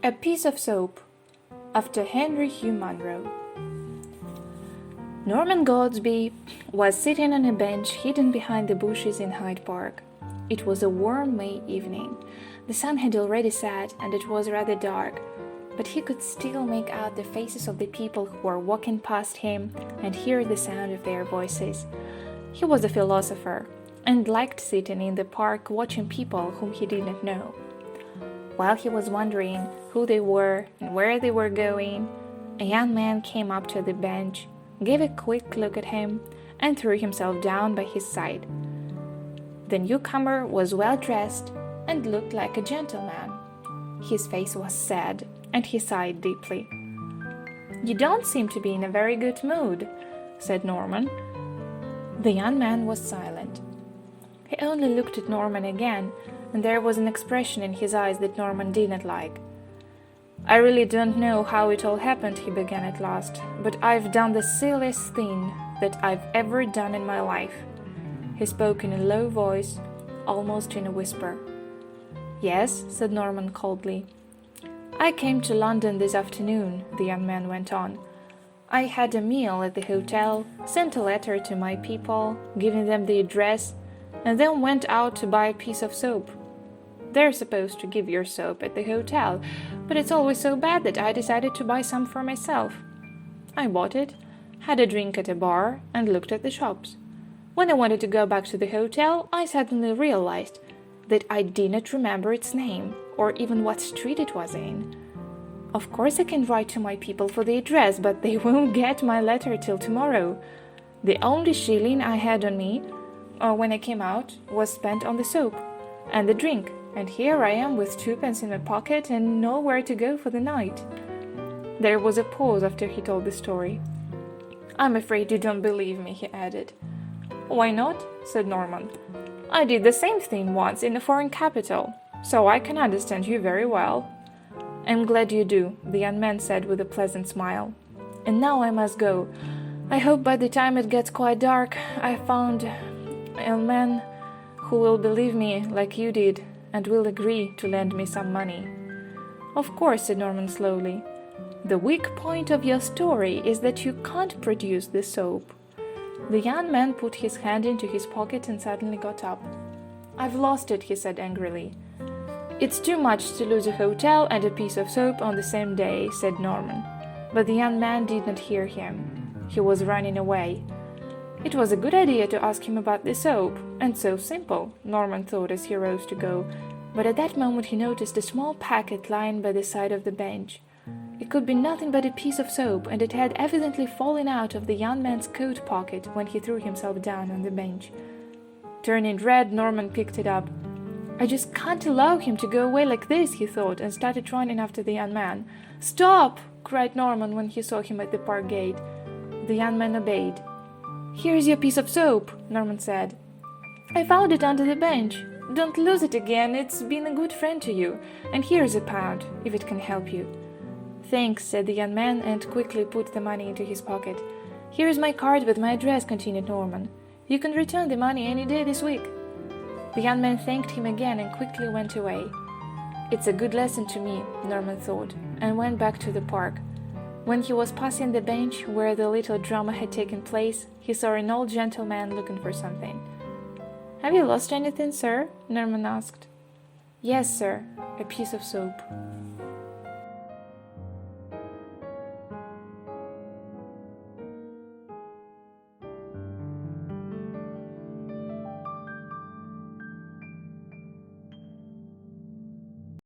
A Piece of Soap, after Henry Hugh Munro. Norman Godsby was sitting on a bench hidden behind the bushes in Hyde Park. It was a warm May evening. The sun had already set and it was rather dark, but he could still make out the faces of the people who were walking past him and hear the sound of their voices. He was a philosopher and liked sitting in the park watching people whom he did not know. While he was wondering who they were and where they were going, a young man came up to the bench, gave a quick look at him, and threw himself down by his side. The newcomer was well dressed and looked like a gentleman. His face was sad, and he sighed deeply. "You don't seem to be in a very good mood," said Norman. The young man was silent. He only looked at Norman again, and there was an expression in his eyes that Norman did not like. "I really don't know how it all happened," he began at last, "but I've done the silliest thing that I've ever done in my life." He spoke in a low voice, almost in a whisper. "Yes," said Norman coldly. "I came to London this afternoon," the young man went on. "I had a meal at the hotel, sent a letter to my people, giving them the address, and then went out to buy a piece of soap. They're supposed to give your soap at the hotel, but it's always so bad that I decided to buy some for myself. I bought it, had a drink at a bar, and looked at the shops. When I wanted to go back to the hotel, I suddenly realized that I did not remember its name, or even what street it was in. Of course I can write to my people for the address, but they won't get my letter till tomorrow. The only shilling I had on me, when I came out, was spent on the soap and the drink, and here I am with 2 pence in my pocket and nowhere to go for the night." There was a pause after he told the story. "I'm afraid you don't believe me," he added. "Why not?" said Norman. "I did the same thing once in a foreign capital, so I can understand you very well." "I'm glad you do," the young man said with a pleasant smile. "And now I must go. I hope by the time it gets quite dark, I've found a man who will believe me like you did and will agree to lend me some money." "Of course," said Norman slowly. "The weak point of your story is that you can't produce the soap." The young man put his hand into his pocket and suddenly got up. "I've lost it," he said angrily. "It's too much to lose a hotel and a piece of soap on the same day," said Norman. But the young man did not hear him. He was running away. It was a good idea to ask him about the soap, and so simple, Norman thought as he rose to go, but at that moment he noticed a small packet lying by the side of the bench. It could be nothing but a piece of soap, and it had evidently fallen out of the young man's coat pocket when he threw himself down on the bench. Turning red, Norman picked it up. "I just can't allow him to go away like this," he thought, and started running after the young man. "Stop!" cried Norman when he saw him at the park gate. The young man obeyed. "Here's your piece of soap," Norman said. "I found it under the bench. Don't lose it again, it's been a good friend to you. And here's £1, if it can help you." "Thanks," said the young man, and quickly put the money into his pocket. "Here's my card with my address," continued Norman. "You can return the money any day this week." The young man thanked him again and quickly went away. "It's a good lesson to me," Norman thought, and went back to the park. When he was passing the bench where the little drama had taken place, he saw an old gentleman looking for something. "Have you lost anything, sir?" Norman asked. "Yes, sir, a piece of soap."